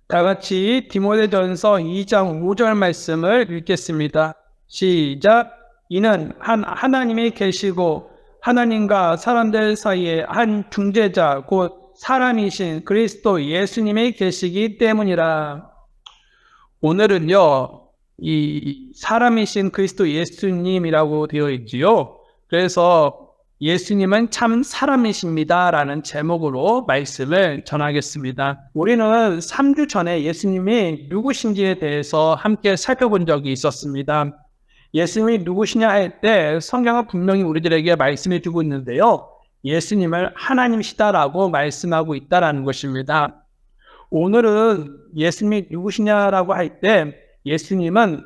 다 같이 디모데전서 2장 5절 말씀을 읽겠습니다. 시작. 이는 하나님이 계시고 하나님과 사람들 사이에 한 중재자 곧 사람이신 그리스도 예수님이 계시기 때문이라. 오늘은요, 이 사람이신 그리스도 예수님이라고 되어 있지요. 그래서 예수님은 참 사람이십니다 라는 제목으로 말씀을 전하겠습니다. 우리는 3주 전에 예수님이 누구신지에 대해서 함께 살펴본 적이 있었습니다. 예수님이 누구시냐 할 때 성경은 분명히 우리들에게 말씀해 주고 있는데요. 예수님을 하나님이시다라고 말씀하고 있다라는 것입니다. 오늘은 예수님이 누구시냐라고 할 때 예수님은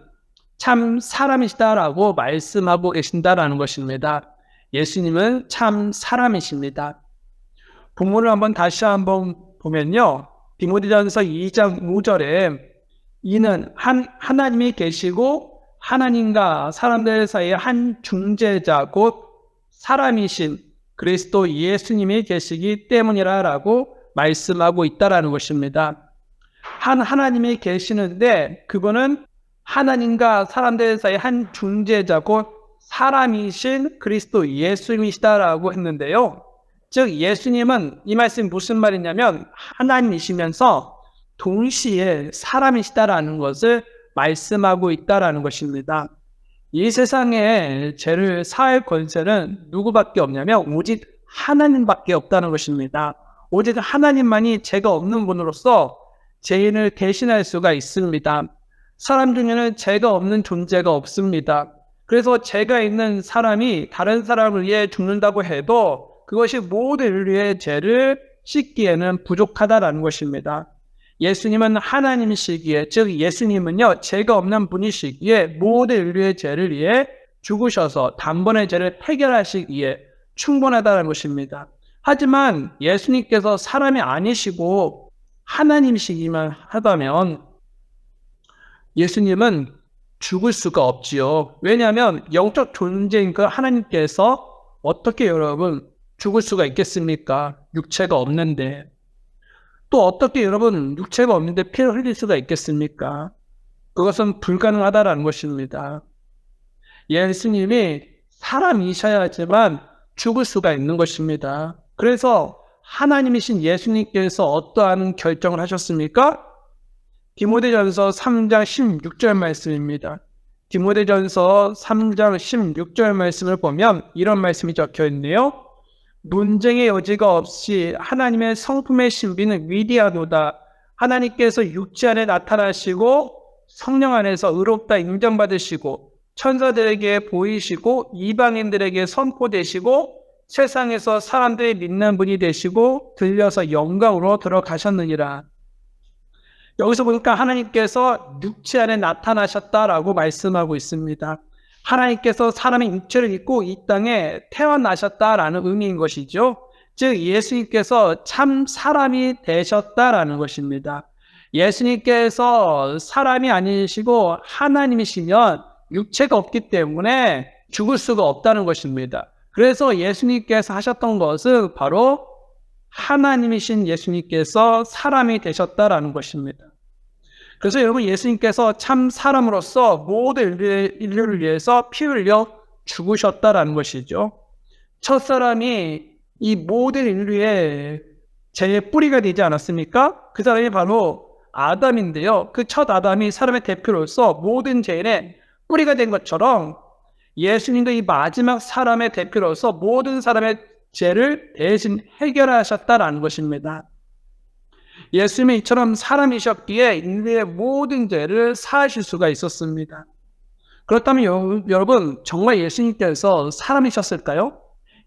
참 사람이시다라고 말씀하고 계신다라는 것입니다. 예수님은 참 사람이십니다. 본문을 다시 한번 보면요. 디모데전서 2장 5절에 이는 하나님이 계시고 하나님과 사람들 사이에 한 중재자 곧 사람이신 그리스도 예수님이 계시기 때문이라고 말씀하고 있다라는 것입니다. 하나님이 계시는데 그분은 하나님과 사람들 사이에 한 중재자 곧 사람이신 그리스도 예수님이시다라고 했는데요. 즉 예수님은 이 말씀이 무슨 말이냐면 하나님이시면서 동시에 사람이시다라는 것을 말씀하고 있다라는 것입니다. 이 세상에 죄를 사할 권세는 누구밖에 없냐면 오직 하나님밖에 없다는 것입니다. 오직 하나님만이 죄가 없는 분으로서 죄인을 대신할 수가 있습니다. 사람 중에는 죄가 없는 존재가 없습니다. 그래서 죄가 있는 사람이 다른 사람을 위해 죽는다고 해도 그것이 모든 인류의 죄를 씻기에는 부족하다라는 것입니다. 예수님은 하나님이시기에, 즉 예수님은요 죄가 없는 분이시기에 모든 인류의 죄를 위해 죽으셔서 단번에 죄를 해결하시기에 충분하다는 것입니다. 하지만 예수님께서 사람이 아니시고 하나님이시기만 하다면 예수님은 죽을 수가 없지요. 왜냐하면 영적 존재인 그 하나님께서 어떻게 여러분 죽을 수가 있겠습니까? 육체가 없는데. 또 어떻게 여러분 육체가 없는데 피를 흘릴 수가 있겠습니까? 그것은 불가능하다라는 것입니다. 예수님이 사람이셔야지만 죽을 수가 있는 것입니다. 그래서 하나님이신 예수님께서 어떠한 결정을 하셨습니까? 디모데전서 3장 16절 말씀입니다. 디모데전서 3장 16절 말씀을 보면 이런 말씀이 적혀 있네요. 논쟁의 여지가 없이 하나님의 성품의 신비는 위대하도다. 하나님께서 육체 안에 나타나시고 성령 안에서 의롭다 인정받으시고 천사들에게 보이시고 이방인들에게 선포되시고 세상에서 사람들이 믿는 분이 되시고 들려서 영광으로 들어가셨느니라. 여기서 보니까 하나님께서 육체 안에 나타나셨다라고 말씀하고 있습니다. 하나님께서 사람의 육체를 입고 이 땅에 태어나셨다라는 의미인 것이죠. 즉 예수님께서 참 사람이 되셨다라는 것입니다. 예수님께서 사람이 아니시고 하나님이시면 육체가 없기 때문에 죽을 수가 없다는 것입니다. 그래서 예수님께서 하셨던 것은 바로 하나님이신 예수님께서 사람이 되셨다라는 것입니다. 그래서 여러분 예수님께서 참 사람으로서 모든 인류를 위해서 피 흘려 죽으셨다라는 것이죠. 첫사람이 이 모든 인류의 죄의 뿌리가 되지 않았습니까? 그 사람이 바로 아담인데요. 그 첫 아담이 사람의 대표로서 모든 죄인의 뿌리가 된 것처럼 예수님도 이 마지막 사람의 대표로서 모든 사람의 죄를 대신 해결하셨다라는 것입니다. 예수님이 이처럼 사람이셨기에 인류의 모든 죄를 사하실 수가 있었습니다. 그렇다면 여러분 정말 예수님께서 사람이셨을까요?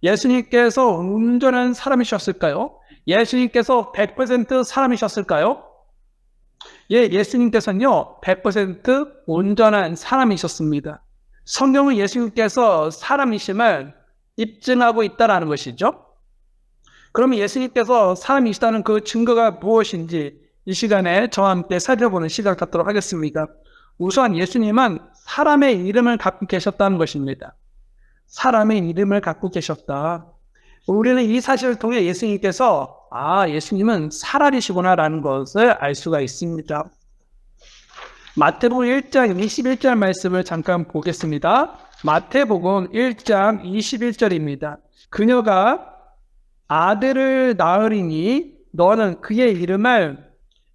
예수님께서 온전한 사람이셨을까요? 예수님께서 100% 사람이셨을까요? 예, 예수님께서는요 100% 온전한 사람이셨습니다. 성경은 예수님께서 사람이심을 입증하고 있다는 것이죠. 그러면 예수님께서 사람이시다는 그 증거가 무엇인지 이 시간에 저와 함께 살펴보는 시간을 갖도록 하겠습니다. 우선 예수님은 사람의 이름을 갖고 계셨다는 것입니다. 사람의 이름을 갖고 계셨다. 우리는 이 사실을 통해 예수님께서 예수님은 사람이시구나라는 것을 알 수가 있습니다. 마태복음 1장 21절 말씀을 잠깐 보겠습니다. 마태복음 1장 21절입니다. 그녀가 아들을 낳으리니 너는 그의 이름을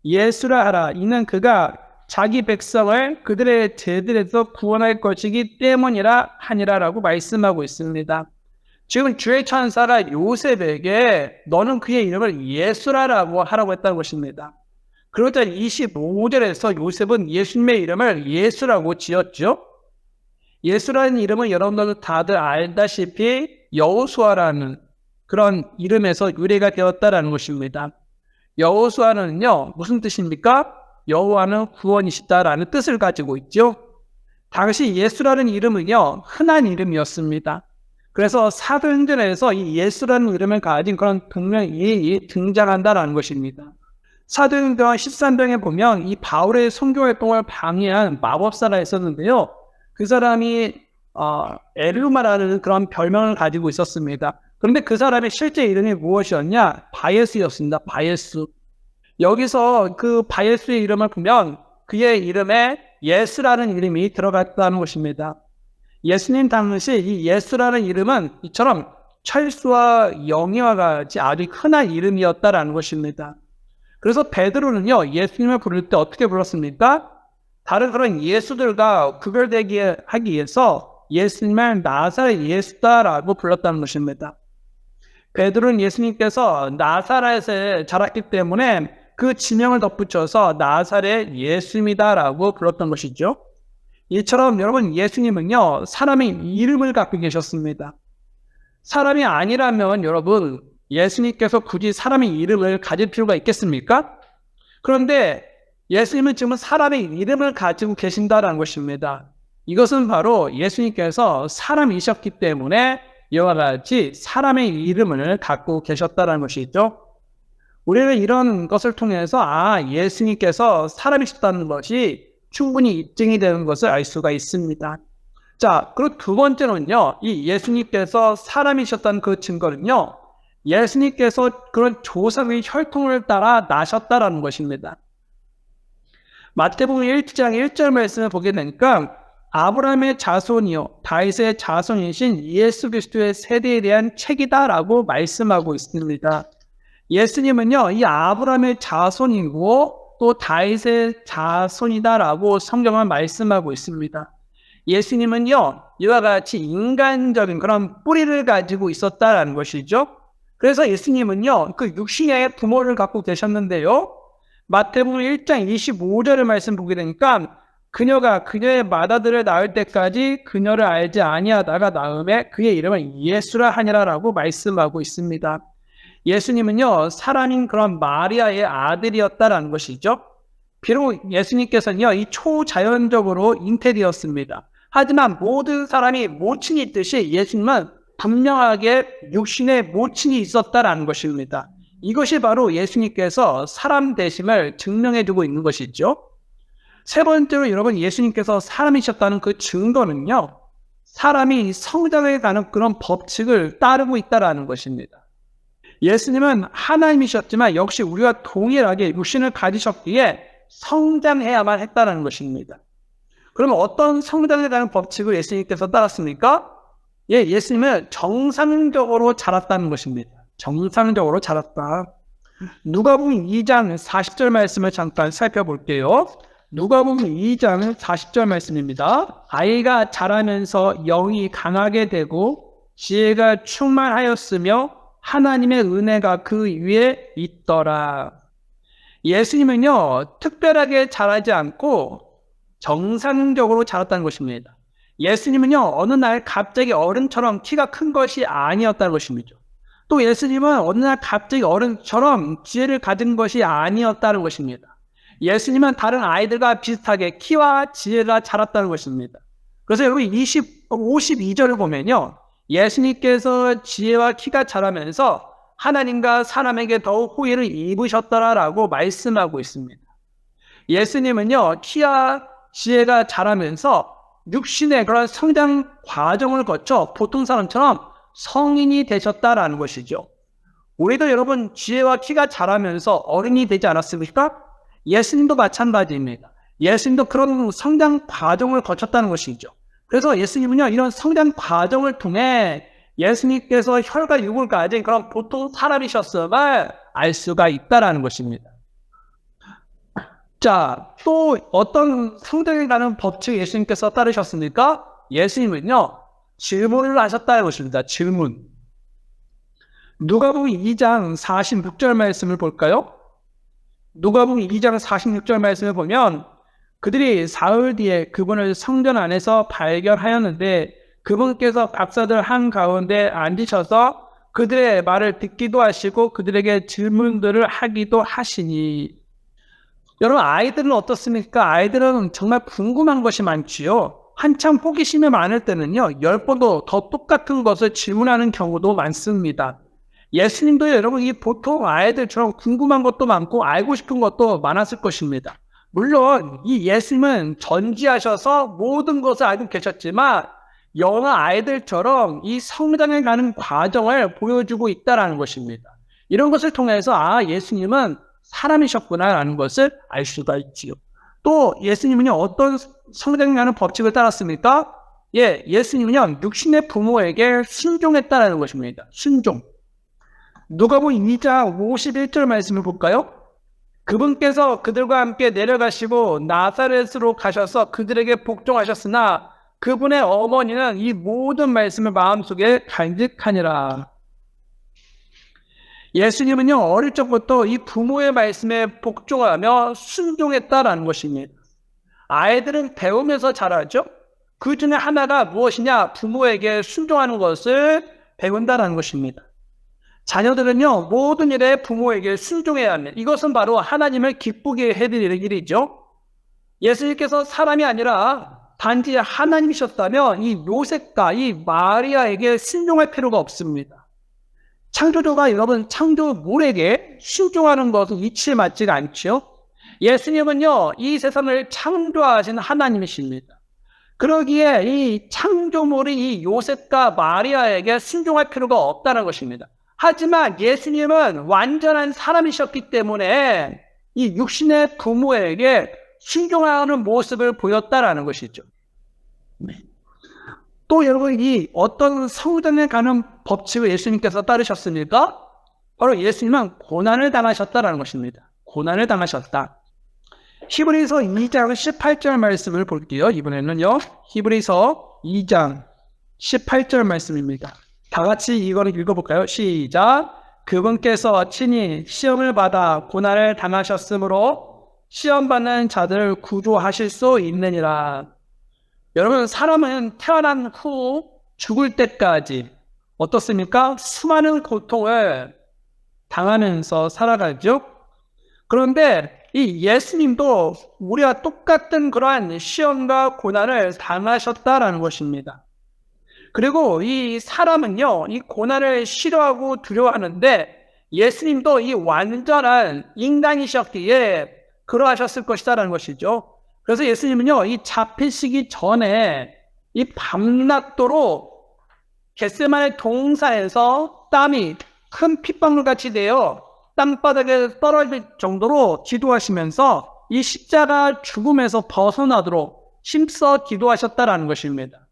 예수라 하라. 이는 그가 자기 백성을 그들의 죄들에서 구원할 것이기 때문이라 하니라라고 말씀하고 있습니다. 지금 주의 천사가 요셉에게 너는 그의 이름을 예수라라고 하라고 했다는 것입니다. 그럴 때 25절에서 요셉은 예수님의 이름을 예수라고 지었죠. 예수라는 이름은 여러분들 다들 알다시피 여호수아라는 그런 이름에서 유래가 되었다라는 것입니다. 여호수아는요, 무슨 뜻입니까? 여호와는 구원이시다라는 뜻을 가지고 있죠. 당시 예수라는 이름은요, 흔한 이름이었습니다. 그래서 사도행전에서 이 예수라는 이름을 가진 그런 동명이 등장한다라는 것입니다. 사도행전 13장에 보면 이 바울의 선교 활동을 방해한 마법사가 있었는데요. 그 사람이 에르마라는 그런 별명을 가지고 있었습니다. 그런데 그 사람의 실제 이름이 무엇이었냐? 바예스였습니다. 바예스. 여기서 그 바예스의 이름을 보면 그의 이름에 예수라는 이름이 들어갔다는 것입니다. 예수님 당시 이 예수라는 이름은 이처럼 철수와 영예와 같이 아주 흔한 이름이었다라는 것입니다. 그래서 베드로는요, 예수님을 부를 때 어떻게 불렀습니까? 다른 그런 예수들과 구별되게 하기 위해서 예수님을 나사렛 예수다라고 불렀다는 것입니다. 베드로는 예수님께서 나사렛에 자랐기 때문에 그 지명을 덧붙여서 나사렛 예수입니다라고 불렀던 것이죠. 이처럼 여러분 예수님은요, 사람의 이름을 갖고 계셨습니다. 사람이 아니라면 여러분 예수님께서 굳이 사람의 이름을 가질 필요가 있겠습니까? 그런데 예수님은 지금 사람의 이름을 가지고 계신다는 것입니다. 이것은 바로 예수님께서 사람이셨기 때문에 이와 같이 사람의 이름을 갖고 계셨다는 것이죠. 우리는 이런 것을 통해서 예수님께서 사람이셨다는 것이 충분히 입증이 되는 것을 알 수가 있습니다. 자, 그리고 두 번째는요, 이 예수님께서 사람이셨다는 그 증거는요, 예수님께서 그런 조상의 혈통을 따라 나셨다라는 것입니다. 마태복음 1장 1절 말씀을 보게 되니까 아브라함의 자손이요 다윗의 자손이신 예수 그리스도의 세대에 대한 책이다라고 말씀하고 있습니다. 예수님은요, 이 아브라함의 자손이고 또 다윗의 자손이다라고 성경은 말씀하고 있습니다. 예수님은요, 이와 같이 인간적인 그런 뿌리를 가지고 있었다라는 것이죠. 그래서 예수님은요, 그 육신의 부모를 갖고 계셨는데요. 마태복음 1장 25절의 말씀 보게 되니까 그녀가 그녀의 맏아들을 낳을 때까지 그녀를 알지 아니하다가 낳음에 그의 이름을 예수라 하니라라고 말씀하고 있습니다. 예수님은요, 사람인 그런 마리아의 아들이었다라는 것이죠. 비록 예수님께서는요, 이 초자연적으로 잉태되었습니다. 하지만 모든 사람이 모친이 있듯이 예수님은 분명하게 육신의 모친이 있었다라는 것입니다. 이것이 바로 예수님께서 사람 되심을 증명해주고 있는 것이죠. 세 번째로 여러분 예수님께서 사람이셨다는 그 증거는요, 사람이 성장해 가는 그런 법칙을 따르고 있다는 것입니다. 예수님은 하나님이셨지만 역시 우리와 동일하게 육신을 가지셨기에 성장해야만 했다는 것입니다. 그러면 어떤 성장해 가는 법칙을 예수님께서 따랐습니까? 예수님은 정상적으로 자랐다는 것입니다. 정상적으로 자랐다. 누가복음 2장 40절 말씀을 잠깐 살펴볼게요. 누가복음 2장 40절 말씀입니다. 아이가 자라면서 영이 강하게 되고 지혜가 충만하였으며 하나님의 은혜가 그 위에 있더라. 예수님은요, 특별하게 자라지 않고 정상적으로 자랐다는 것입니다. 예수님은요, 어느 날 갑자기 어른처럼 키가 큰 것이 아니었다는 것입니다. 또 예수님은 어느 날 갑자기 어른처럼 지혜를 가진 것이 아니었다는 것입니다. 예수님은 다른 아이들과 비슷하게 키와 지혜가 자랐다는 것입니다. 그래서 여러분 52절을 보면요, 예수님께서 지혜와 키가 자라면서 하나님과 사람에게 더욱 호의를 입으셨더라라고 말씀하고 있습니다. 예수님은요, 키와 지혜가 자라면서 육신의 그런 성장 과정을 거쳐 보통 사람처럼 성인이 되셨다라는 것이죠. 우리도 여러분 지혜와 키가 자라면서 어른이 되지 않았습니까? 예수님도 마찬가지입니다. 예수님도 그런 성장 과정을 거쳤다는 것이죠. 그래서 예수님은요, 이런 성장 과정을 통해 예수님께서 혈과 육을 가진 그런 보통 사람이셨음을 알 수가 있다는 것입니다. 자, 또 어떤 성장에 가는 법칙 예수님께서 따르셨습니까? 예수님은요, 질문을 하셨다는 것입니다. 질문. 누가복음 2장 46절 말씀을 볼까요? 누가복음 2장 46절 말씀을 보면 그들이 사흘 뒤에 그분을 성전 안에서 발견하였는데 그분께서 박사들 한가운데 앉으셔서 그들의 말을 듣기도 하시고 그들에게 질문들을 하기도 하시니. 여러분, 아이들은 어떻습니까? 아이들은 정말 궁금한 것이 많지요. 한참 호기심이 많을 때는요, 10번도 더 똑같은 것을 질문하는 경우도 많습니다. 예수님도 여러분 이 보통 아이들처럼 궁금한 것도 많고 알고 싶은 것도 많았을 것입니다. 물론 이 예수님은 전지하셔서 모든 것을 알고 계셨지만 영어 아이들처럼 이 성장해 가는 과정을 보여주고 있다는 것입니다. 이런 것을 통해서 예수님은 사람이셨구나라는 것을 알 수가 있지요. 또 예수님은요, 어떤 성장해 가는 법칙을 따랐습니까? 예수님은요, 육신의 부모에게 순종했다는 것입니다. 순종. 누가복음 2장 51절 말씀을 볼까요? 그분께서 그들과 함께 내려가시고 나사렛으로 가셔서 그들에게 복종하셨으나 그분의 어머니는 이 모든 말씀을 마음속에 간직하니라. 예수님은요, 어릴 적부터 이 부모의 말씀에 복종하며 순종했다라는 것입니다. 아이들은 배우면서 자라죠. 그 중에 하나가 무엇이냐? 부모에게 순종하는 것을 배운다는 것입니다. 자녀들은요, 모든 일에 부모에게 순종해야 합니다. 이것은 바로 하나님을 기쁘게 해드리는 일이죠. 예수님께서 사람이 아니라 단지 하나님이셨다면 이 요셉과 이 마리아에게 순종할 필요가 없습니다. 창조주가 여러분 창조물에게 순종하는 것은 이치에 맞지가 않죠. 예수님은요, 이 세상을 창조하신 하나님이십니다. 그러기에 이 창조물이 이 요셉과 마리아에게 순종할 필요가 없다는 것입니다. 하지만 예수님은 완전한 사람이셨기 때문에 이 육신의 부모에게 순종하는 모습을 보였다라는 것이죠. 또 여러분, 이 어떤 성장에 가는 법칙을 예수님께서 따르셨습니까? 바로 예수님은 고난을 당하셨다라는 것입니다. 고난을 당하셨다. 히브리서 2장 18절 말씀을 볼게요. 이번에는요, 히브리서 2장 18절 말씀입니다. 다 같이 이거를 읽어볼까요? 시작. 그분께서 친히 시험을 받아 고난을 당하셨으므로 시험받는 자들을 구조하실 수 있느니라. 여러분, 사람은 태어난 후 죽을 때까지 어떻습니까? 수많은 고통을 당하면서 살아가죠. 그런데 이 예수님도 우리와 똑같은 그러한 시험과 고난을 당하셨다라는 것입니다. 그리고 이 사람은요, 이 고난을 싫어하고 두려워하는데 예수님도 이 완전한 인간이셨기에 그러하셨을 것이다라는 것이죠. 그래서 예수님은요, 이 잡히시기 전에 이 밤낮도록 겟세마네 동산에서 땀이 큰 핏방울 같이 되어 땅바닥에 떨어질 정도로 기도하시면서 이 십자가 죽음에서 벗어나도록 힘써 기도하셨다라는 것입니다.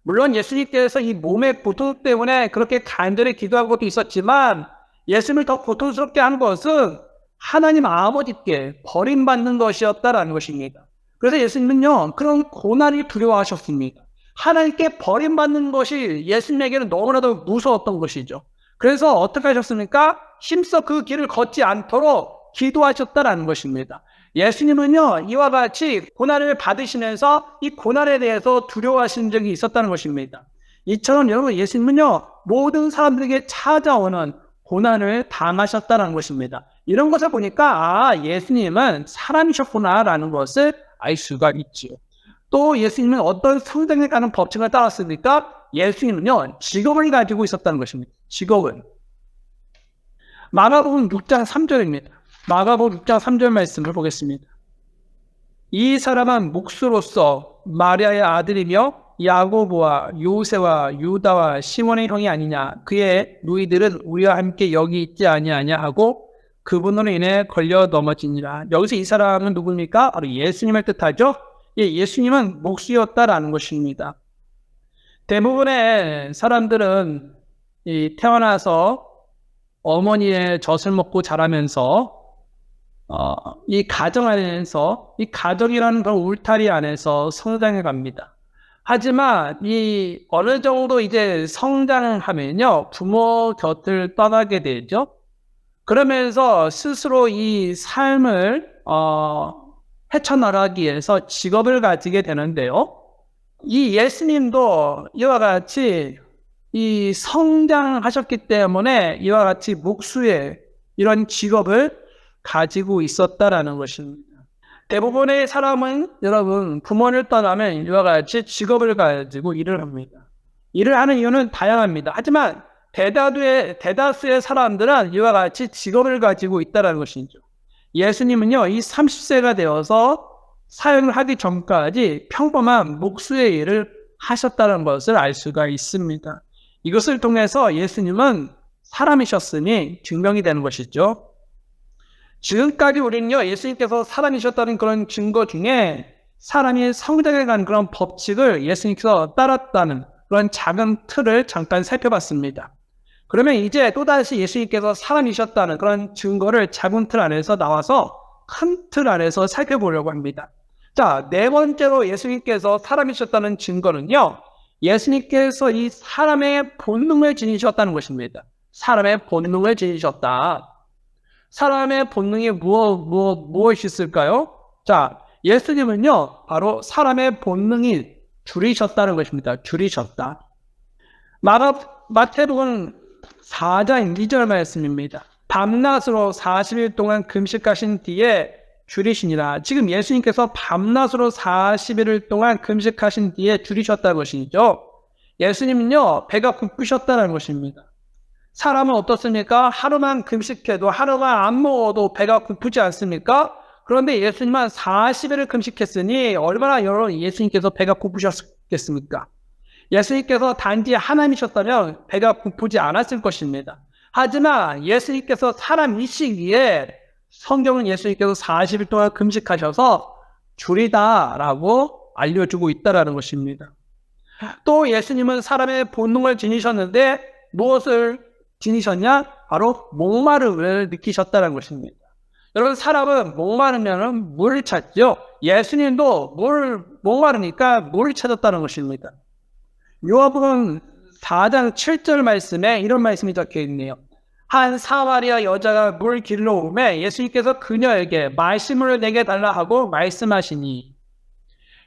물론 예수님께서 이 몸의 고통 때문에 그렇게 간절히 기도한 것도 있었지만 예수님을 더 고통스럽게 한 것은 하나님 아버지께 버림받는 것이었다라는 것입니다. 그래서 예수님은요, 그런 고난을 두려워하셨습니다. 하나님께 버림받는 것이 예수님에게는 너무나도 무서웠던 것이죠. 그래서 어떻게 하셨습니까? 힘써 그 길을 걷지 않도록 기도하셨다라는 것입니다. 예수님은요, 이와 같이 고난을 받으시면서 이 고난에 대해서 두려워하신 적이 있었다는 것입니다. 이처럼 여러분, 예수님은요, 모든 사람들에게 찾아오는 고난을 당하셨다는 것입니다. 이런 것을 보니까 예수님은 사람이셨구나라는 것을 알 수가 있지요. 또 예수님은 어떤 성장에 가는 법칙을 따랐습니까? 예수님은요, 직업을 가지고 있었다는 것입니다. 직업은 마가복음 6장 3절입니다. 마가복음 6장 3절 말씀을 보겠습니다. 이 사람은 목수로서 마리아의 아들이며 야고보와 요새와 유다와 시몬의 형이 아니냐. 그의 누이들은 우리와 함께 여기 있지 아니하냐 하고 그분으로 인해 걸려 넘어지니라. 여기서 이 사람은 누굽니까? 바로 예수님을 뜻하죠. 예, 예수님은 목수였다라는 것입니다. 대부분의 사람들은 태어나서 어머니의 젖을 먹고 자라면서 이 가정 안에서 이 가정이라는 그런 울타리 안에서 성장해 갑니다. 하지만 이 어느 정도 이제 성장을 하면요, 부모 곁을 떠나게 되죠. 그러면서 스스로 이 삶을 헤쳐나가기 위해서 직업을 가지게 되는데요. 이 예수님도 이와 같이 이 성장하셨기 때문에 이와 같이 목수의 이런 직업을 가지고 있었다라는 것입니다. 대부분의 사람은 여러분 부모를 떠나면 이와 같이 직업을 가지고 일을 합니다. 일을 하는 이유는 다양합니다. 하지만 대다수의 사람들은 이와 같이 직업을 가지고 있다는 것이죠. 예수님은요, 이 30세가 되어서 사역을 하기 전까지 평범한 목수의 일을 하셨다는 것을 알 수가 있습니다. 이것을 통해서 예수님은 사람이셨으니 증명이 되는 것이죠. 지금까지 우리는요, 예수님께서 사람이셨다는 그런 증거 중에 사람이 성장해가는 그런 법칙을 예수님께서 따랐다는 그런 작은 틀을 잠깐 살펴봤습니다. 그러면 이제 또다시 예수님께서 사람이셨다는 그런 증거를 작은 틀 안에서 나와서 큰 틀 안에서 살펴보려고 합니다. 자, 네 번째로 예수님께서 사람이셨다는 증거는요, 예수님께서 이 사람의 본능을 지니셨다는 것입니다. 사람의 본능을 지니셨다. 사람의 본능이 무엇이 있을까요? 자, 예수님은요, 바로 사람의 본능이 줄이셨다는 것입니다. 줄이셨다. 마태복음 4장 2절 말씀입니다. 밤낮으로 40일 동안 금식하신 뒤에 줄이시니라. 지금 예수님께서 밤낮으로 40일을 동안 금식하신 뒤에 줄이셨다는 것이죠. 예수님은요, 배가 고프셨다는 것입니다. 사람은 어떻습니까? 하루만 금식해도, 하루만 안 먹어도 배가 고프지 않습니까? 그런데 예수님은 40일을 금식했으니 얼마나 예수님께서 배가 고프셨겠습니까? 예수님께서 단지 하나님이셨다면 배가 고프지 않았을 것입니다. 하지만 예수님께서 사람이시기에 성경은 예수님께서 40일 동안 금식하셔서 줄이다라고 알려주고 있다는 것입니다. 또 예수님은 사람의 본능을 지니셨는데 무엇을 지니셨냐? 바로 목마름을 느끼셨다는 것입니다. 여러분, 사람은 목마르면 물을 찾죠. 예수님도 목마르니까 물을 찾았다는 것입니다. 요한복음 4장 7절 말씀에 이런 말씀이 적혀 있네요. 한 사마리아 여자가 물 길러 오매 예수님께서 그녀에게 말씀을 내게 달라 하고 말씀하시니,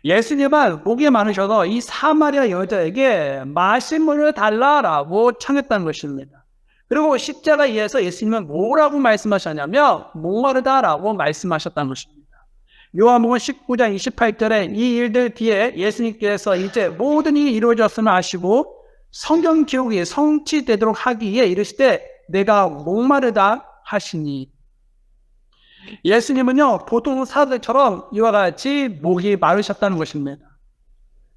예수님은 목이 많으셔서 이 사마리아 여자에게 마실물을 달라라고 청했다는 것입니다. 그리고 십자가에서 예수님은 뭐라고 말씀하셨냐면 목마르다라고 말씀하셨다는 것입니다. 요한복음 19장 28절에 이 일들 뒤에 예수님께서 이제 모든 일이 이루어졌음을 아시고 성경 기록이 성취되도록 하기 위해 이르시되 내가 목마르다 하시니, 예수님은요, 보통 사람들처럼 이와 같이 목이 마르셨다는 것입니다.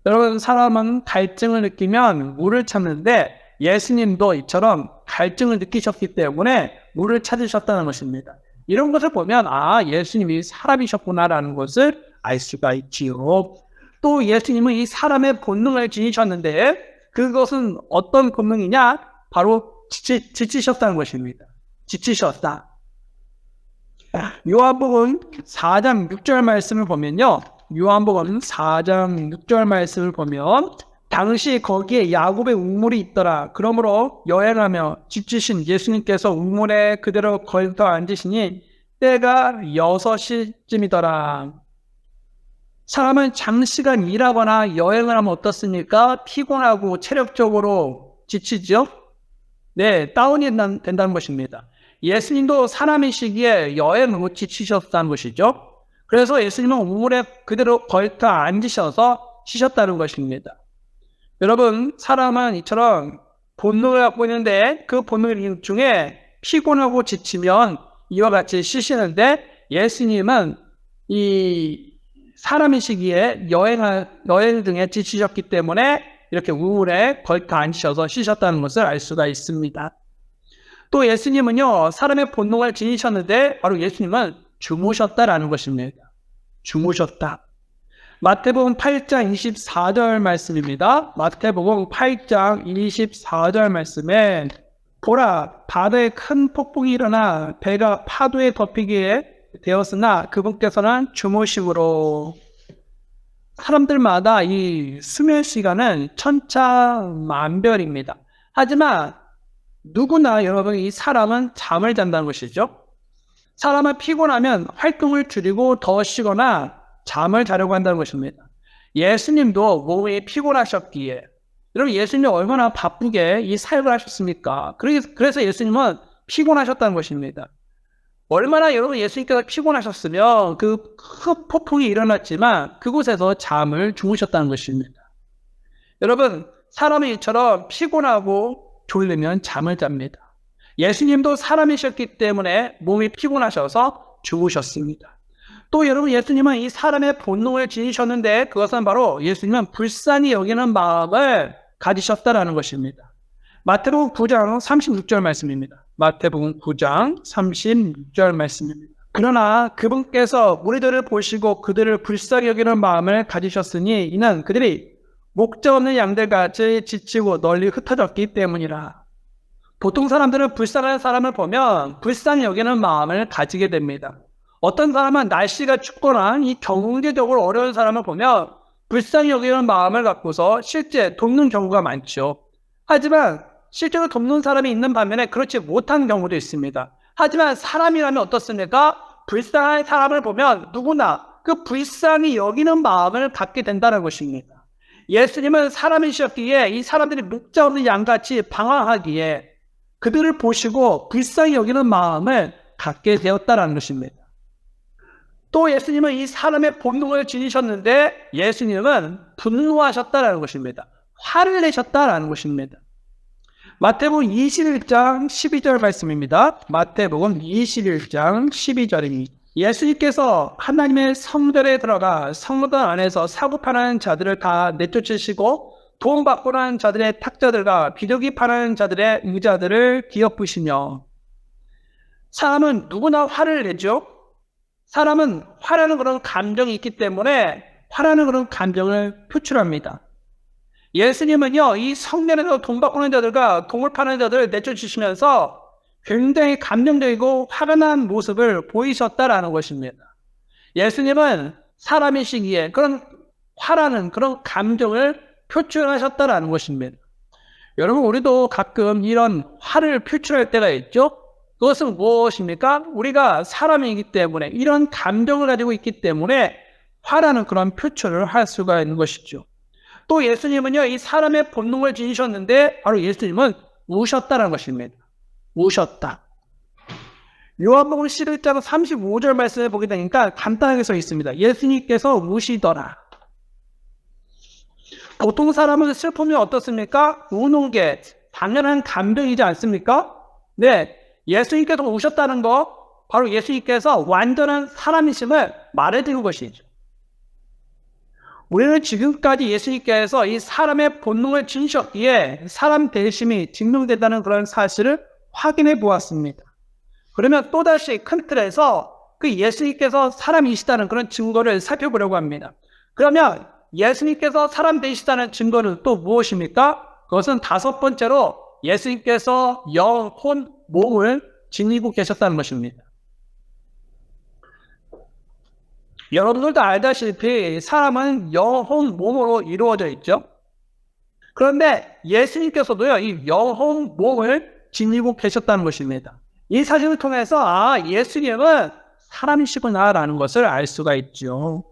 여러분, 사람은 갈증을 느끼면 물을 찾는데 예수님도 이처럼 갈증을 느끼셨기 때문에 물을 찾으셨다는 것입니다. 이런 것을 보면 예수님이 사람이셨구나라는 것을 알 수가 있지요. 또 예수님은 이 사람의 본능을 지니셨는데 그것은 어떤 본능이냐? 바로 지치셨다는 것입니다. 지치셨다. 요한복음 4장 6절 말씀을 보면요. 요한복음 4장 6절 말씀을 보면 당시 거기에 야곱의 우물이 있더라. 그러므로 여행하며 지치신 예수님께서 우물에 그대로 걸터 앉으시니 때가 6시쯤이더라. 사람은 장시간 일하거나 여행을 하면 어떻습니까? 피곤하고 체력적으로 지치죠? 네, 다운이 된다는 것입니다. 예수님도 사람이시기에 여행으로 지치셨다는 것이죠. 그래서 예수님은 우물에 그대로 걸터 앉으셔서 쉬셨다는 것입니다. 여러분, 사람은 이처럼 본능을 갖고 있는데 그 본능 중에 피곤하고 지치면 이와 같이 쉬시는데 예수님은 이 사람이시기에 여행 등에 지치셨기 때문에 이렇게 우물에 걸터 앉으셔서 쉬셨다는 것을 알 수가 있습니다. 또 예수님은요, 사람의 본능을 지니셨는데 바로 예수님은 주무셨다라는 것입니다. 주무셨다. 마태복음 8장 24절 말씀입니다. 마태복음 8장 24절 말씀에 보라, 바다에 큰 폭풍이 일어나 배가 파도에 덮이게 되었으나 그분께서는 주무심으로. 사람들마다 이 수면 시간은 천차만별입니다. 하지만 누구나 여러분 이 사람은 잠을 잔다는 것이죠. 사람은 피곤하면 활동을 줄이고 더 쉬거나 잠을 자려고 한다는 것입니다. 예수님도 몸이 피곤하셨기에 여러분 예수님이 얼마나 바쁘게 이 사역을 하셨습니까? 그래서 예수님은 피곤하셨다는 것입니다. 얼마나 여러분 예수님께서 피곤하셨으면 그 큰 폭풍이 일어났지만 그곳에서 잠을 주무셨다는 것입니다. 여러분 사람이 이처럼 피곤하고 졸리면 잠을 잡니다. 예수님도 사람이셨기 때문에 몸이 피곤하셔서 주무셨습니다. 또 여러분 예수님은 이 사람의 본능을 지니셨는데 그것은 바로 예수님은 불쌍히 여기는 마음을 가지셨다라는 것입니다. 마태복음 9장 36절 말씀입니다. 마태복음 9장 36절 말씀입니다. 그러나 그분께서 무리들을 보시고 그들을 불쌍히 여기는 마음을 가지셨으니 이는 그들이 목자 없는 양들같이 지치고 널리 흩어졌기 때문이라. 보통 사람들은 불쌍한 사람을 보면 불쌍히 여기는 마음을 가지게 됩니다. 어떤 사람은 날씨가 춥거나 이 경제적으로 어려운 사람을 보면 불쌍히 여기는 마음을 갖고서 실제 돕는 경우가 많죠. 하지만 실제로 돕는 사람이 있는 반면에 그렇지 못한 경우도 있습니다. 하지만 사람이라면 어떻습니까? 불쌍한 사람을 보면 누구나 그 불쌍히 여기는 마음을 갖게 된다는 것입니다. 예수님은 사람이셨기에 이 사람들이 목자 없는 양같이 방황하기에 그들을 보시고 불쌍히 여기는 마음을 갖게 되었다는 것입니다. 또 예수님은 이 사람의 본능을 지니셨는데 예수님은 분노하셨다는 것입니다. 화를 내셨다는 것입니다. 마태복음 21장 12절 말씀입니다. 마태복음 21장 12절입니다. 예수님께서 하나님의 성전에 들어가 성전 안에서 사고 파는 자들을 다 내쫓으시고 돈 받고 난 자들의 탁자들과 비둘기 파는 자들의 의자들을 뒤엎으시며. 사람은 누구나 화를 내죠. 사람은 화라는 그런 감정이 있기 때문에 화라는 그런 감정을 표출합니다. 예수님은요, 이 성전에서 돈 받고 난 자들과 동물 파는 자들을 내쫓으시면서 굉장히 감정적이고 화가 난 모습을 보이셨다라는 것입니다. 예수님은 사람이시기에 그런 화라는 그런 감정을 표출하셨다라는 것입니다. 여러분 우리도 가끔 이런 화를 표출할 때가 있죠. 그것은 무엇입니까? 우리가 사람이기 때문에 이런 감정을 가지고 있기 때문에 화라는 그런 표출을 할 수가 있는 것이죠. 또 예수님은요, 이 사람의 본능을 지니셨는데 바로 예수님은 우셨다는 것입니다. 우셨다. 요한복음 11장 35절 말씀을 보게 되니까 간단하게 써 있습니다. 예수님께서 우시더라. 보통 사람은 슬픔이 어떻습니까? 우는 게 당연한 감정이지 않습니까? 네, 예수님께서 우셨다는 거 바로 예수님께서 완전한 사람이심을 말해주는 것이죠. 우리는 지금까지 예수님께서 이 사람의 본능을 지니셨기에 사람 되심이 증명된다는 그런 사실을 확인해 보았습니다. 그러면 또다시 큰 틀에서 그 예수님께서 사람이시다는 그런 증거를 살펴보려고 합니다. 그러면 예수님께서 사람 되시다는 증거는 또 무엇입니까? 그것은 다섯 번째로 예수님께서 영혼, 몸을 지니고 계셨다는 것입니다. 여러분들도 알다시피 사람은 영혼, 몸으로 이루어져 있죠. 그런데 예수님께서도요, 이 영혼, 몸을 지니고 계셨다는 것입니다. 이 사실을 통해서 예수님은 사람이시구나라는 것을 알 수가 있죠.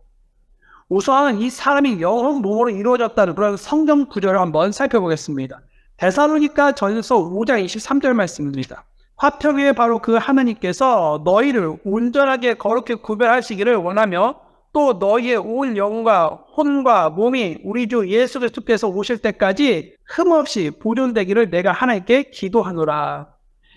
우선 이 사람이 영혼, 몸으로 이루어졌다는 그런 성경 구절을 한번 살펴보겠습니다. 데살로니가 전서 5장 23절 말씀입니다. 화평의 바로 그 하나님께서 너희를 온전하게 거룩히 구별하시기를 원하며 또 너희의 온 영과 혼과 몸이 우리 주 예수 그리스도께서 오실 때까지 흠없이 보존되기를 내가 하나님께 기도하노라.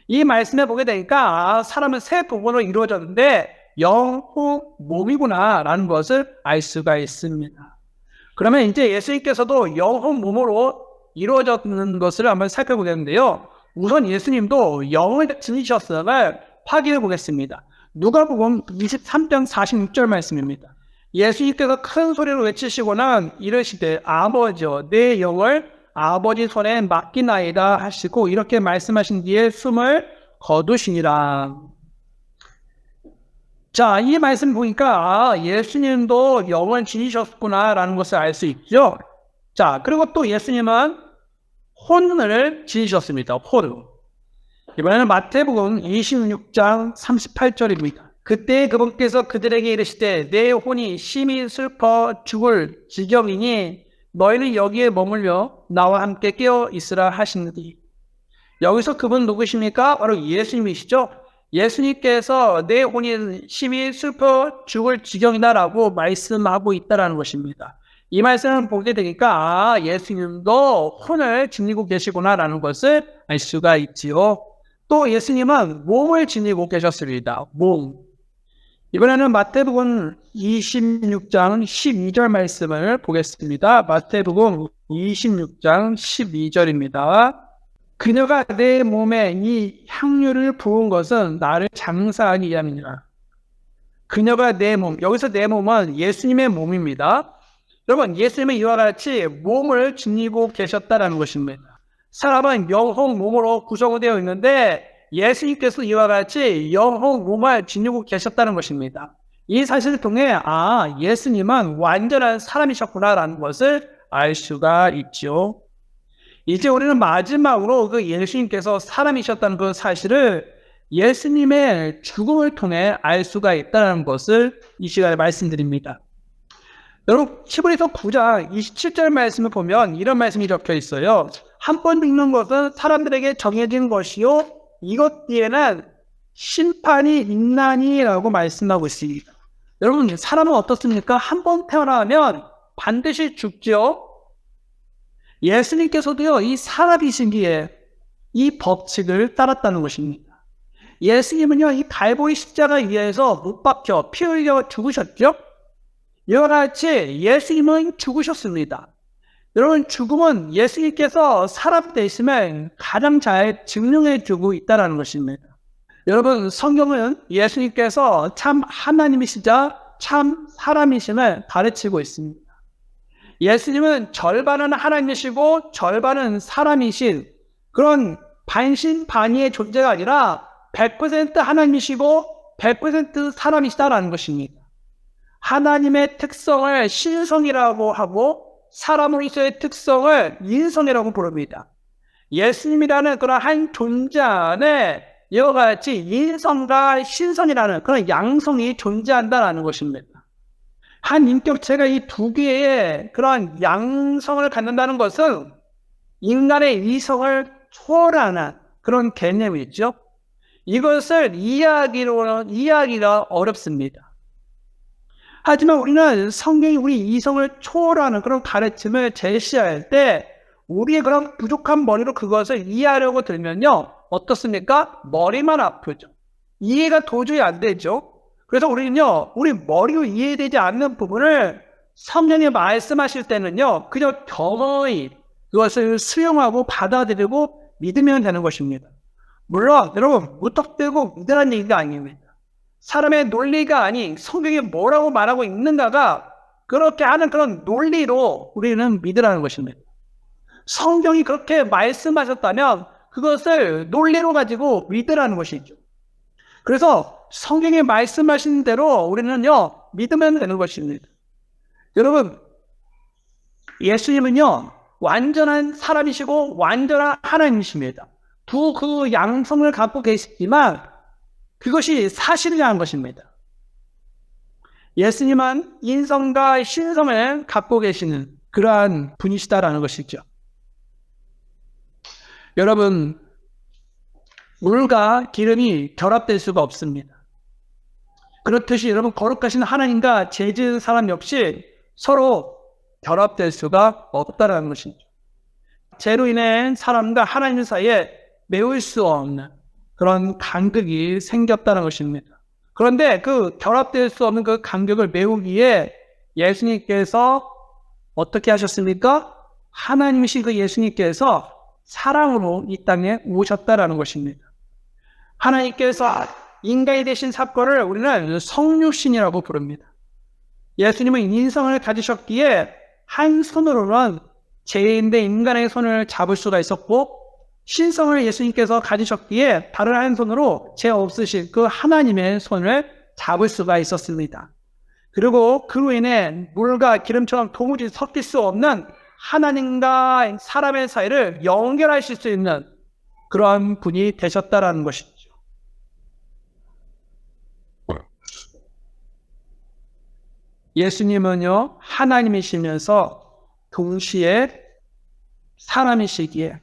이 말씀에 보게 되니까 사람은 세 부분으로 이루어졌는데 영혼 몸이구나라는 것을 알 수가 있습니다. 그러면 이제 예수님께서도 영혼 몸으로 이루어졌는 것을 한번 살펴보겠는데요. 우선 예수님도 영을 지니셨음을 확인해 보겠습니다. 누가복음 23장 46절 말씀입니다. 예수님께서 큰 소리로 외치시고는 이르시되 아버지여 내 영을 아버지 손에 맡기나이다 하시고 이렇게 말씀하신 뒤에 숨을 거두시니라. 자, 이 말씀 보니까 예수님도 영을 지니셨구나라는 것을 알 수 있죠. 자, 그리고 또 예수님은 혼을 지니셨습니다. 혼. 이번에는 마태복음 26장 38절입니다. 그때 그분께서 그들에게 이르시되 내 혼이 심히 슬퍼 죽을 지경이니 너희는 여기에 머물며 나와 함께 깨어 있으라 하시니. 여기서 그분 누구십니까? 바로 예수님이시죠. 예수님께서 내 혼이 심히 슬퍼 죽을 지경이다라고 말씀하고 있다는 것입니다. 이 말씀을 보게 되니까 예수님도 혼을 지니고 계시구나라는 것을 알 수가 있지요. 또 예수님은 몸을 지니고 계셨습니다. 몸. 이번에는 마태복음 26장 12절 말씀을 보겠습니다. 마태복음 26장 12절입니다. 그녀가 내 몸에 이 향유를 부은 것은 나를 장사하기 위함이니라. 그녀가 내 몸, 여기서 내 몸은 예수님의 몸입니다. 여러분, 예수님은 이와 같이 몸을 지니고 계셨다는 것입니다. 사람은 영혼 몸으로 구성되어 있는데 예수님께서 이와 같이 영혼 몸을 지니고 계셨다는 것입니다. 이 사실을 통해 예수님은 완전한 사람이셨구나라는 것을 알 수가 있죠. 이제 우리는 마지막으로 그 예수님께서 사람이셨다는 그 사실을 예수님의 죽음을 통해 알 수가 있다는 것을 이 시간에 말씀드립니다. 여러분, 히브리서 9장 27절 말씀을 보면 이런 말씀이 적혀 있어요. 한 번 죽는 것은 사람들에게 정해진 것이요 이것 뒤에는 심판이 있나니라고 말씀하고 있습니다. 여러분, 사람은 어떻습니까? 한 번 태어나면 반드시 죽죠. 예수님께서도요, 이 사람이시기에 이 법칙을 따랐다는 것입니다. 예수님은요, 이 갈보리 십자가 위에서 못 박혀 피 흘려 죽으셨죠? 이와 같이 예수님은 죽으셨습니다. 여러분, 죽음은 예수님께서 사람 되심을 가장 잘 증명해 주고 있다는 것입니다. 여러분, 성경은 예수님께서 참 하나님이시자 참 사람이심을 가르치고 있습니다. 예수님은 절반은 하나님이시고 절반은 사람이신 그런 반신반의의 존재가 아니라 100% 하나님이시고 100% 사람이시다라는 것입니다. 하나님의 특성을 신성이라고 하고 사람으로서의 특성을 인성이라고 부릅니다. 예수님이라는 그런 한 존재 안에 이와 같이 인성과 신성이라는 그런 양성이 존재한다는 것입니다. 한 인격체가 이 두 개의 그런 양성을 갖는다는 것은 인간의 이성을 초월하는 그런 개념이 있죠. 이것을 이해하기가 어렵습니다. 하지만 우리는 성경이 우리 이성을 초월하는 그런 가르침을 제시할 때 우리의 그런 부족한 머리로 그것을 이해하려고 들면요. 어떻습니까? 머리만 아프죠. 이해가 도저히 안 되죠. 그래서 우리는요. 우리 머리로 이해되지 않는 부분을 성령이 말씀하실 때는요. 그저 겸허히 그것을 수용하고 받아들이고 믿으면 되는 것입니다. 물론 여러분 무턱대고 믿으라는 얘기가 아닙니다. 사람의 논리가 아닌 성경이 뭐라고 말하고 있는가가 그렇게 하는 그런 논리로 우리는 믿으라는 것입니다. 성경이 그렇게 말씀하셨다면 그것을 논리로 가지고 믿으라는 것이죠. 그래서 성경이 말씀하신 대로 우리는요 믿으면 되는 것입니다. 여러분, 예수님은요 완전한 사람이시고 완전한 하나님이십니다. 두 그 양성을 갖고 계시지만 그것이 사실이라는 것입니다. 예수님은 인성과 신성을 갖고 계시는 그러한 분이시다라는 것이죠. 여러분, 물과 기름이 결합될 수가 없습니다. 그렇듯이 여러분 거룩하신 하나님과 죄 지은 사람 역시 서로 결합될 수가 없다는 것이죠. 죄로 인해 사람과 하나님 사이에 메울 수 없는 그런 간극이 생겼다는 것입니다. 그런데 그 결합될 수 없는 그 간격을 메우기에 예수님께서 어떻게 하셨습니까? 하나님이신 그 예수님께서 사랑으로 이 땅에 오셨다라는 것입니다. 하나님께서 인간이 되신 사건을 우리는 성육신이라고 부릅니다. 예수님은 인성을 가지셨기에 한 손으로는 죄인된 인간의 손을 잡을 수가 있었고, 신성을 예수님께서 가지셨기에 다른 한 손으로 죄 없으신 그 하나님의 손을 잡을 수가 있었습니다. 그리고 그로 인해 물과 기름처럼 도무지 섞일 수 없는 하나님과 사람의 사이를 연결하실 수 있는 그러한 분이 되셨다라는 것이죠. 예수님은요, 하나님이시면서 동시에 사람이시기에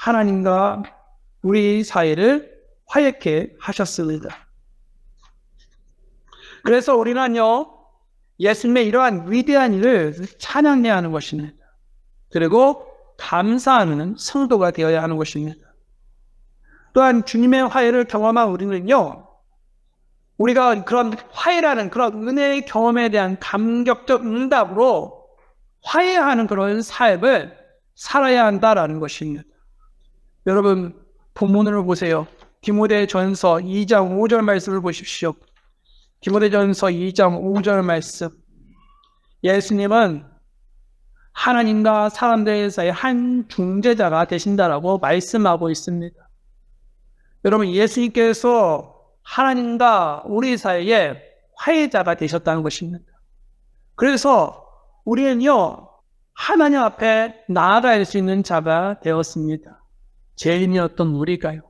하나님과 우리 사이를 화해케 하셨습니다. 그래서 우리는요, 예수님의 이러한 위대한 일을 찬양해야 하는 것입니다. 그리고 감사하는 성도가 되어야 하는 것입니다. 또한 주님의 화해를 경험한 우리는요, 우리가 그런 화해라는 그런 은혜의 경험에 대한 감격적 응답으로 화해하는 그런 삶을 살아야 한다라는 것입니다. 여러분, 본문을 보세요. 디모데전서 2장 5절 말씀을 보십시오. 디모데전서 2장 5절 말씀. 예수님은 하나님과 사람들 사이의 한 중재자가 되신다라고 말씀하고 있습니다. 여러분, 예수님께서 하나님과 우리 사이에 화해자가 되셨다는 것입니다. 그래서 우리는요, 하나님 앞에 나아갈 수 있는 자가 되었습니다. 죄인이었던 우리가요,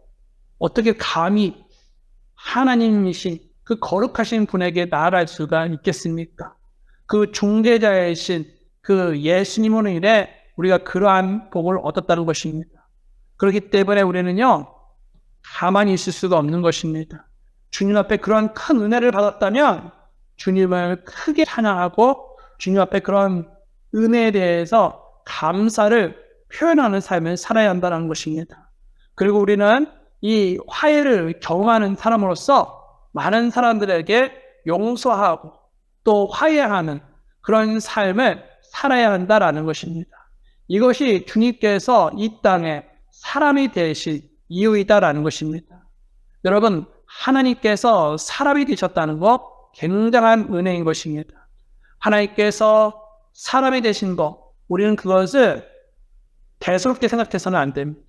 어떻게 감히 하나님이신 그 거룩하신 분에게 나아갈 수가 있겠습니까? 그 중재자이신 그 예수님으로 인해 우리가 그러한 복을 얻었다는 것입니다. 그렇기 때문에 우리는요, 가만히 있을 수가 없는 것입니다. 주님 앞에 그런 큰 은혜를 받았다면 주님을 크게 찬양하고 주님 앞에 그런 은혜에 대해서 감사를 표현하는 삶을 살아야 한다는 것입니다. 그리고 우리는 이 화해를 경험하는 사람으로서 많은 사람들에게 용서하고 또 화해하는 그런 삶을 살아야 한다는 것입니다. 이것이 주님께서 이 땅에 사람이 되신 이유이다라는 것입니다. 여러분, 하나님께서 사람이 되셨다는 것 굉장한 은혜인 것입니다. 하나님께서 사람이 되신 것, 우리는 그것을 대수롭게 생각해서는 안 됩니다.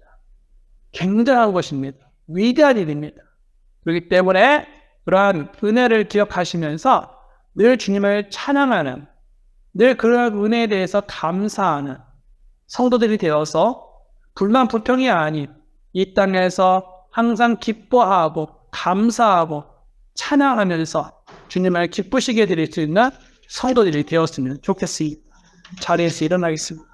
굉장한 것입니다. 위대한 일입니다. 그렇기 때문에 그러한 은혜를 기억하시면서 늘 주님을 찬양하는, 늘 그러한 은혜에 대해서 감사하는 성도들이 되어서 불만 불평이 아닌 이 땅에서 항상 기뻐하고 감사하고 찬양하면서 주님을 기쁘시게 드릴 수 있는 성도들이 되었으면 좋겠습니다. 자리에서 일어나겠습니다.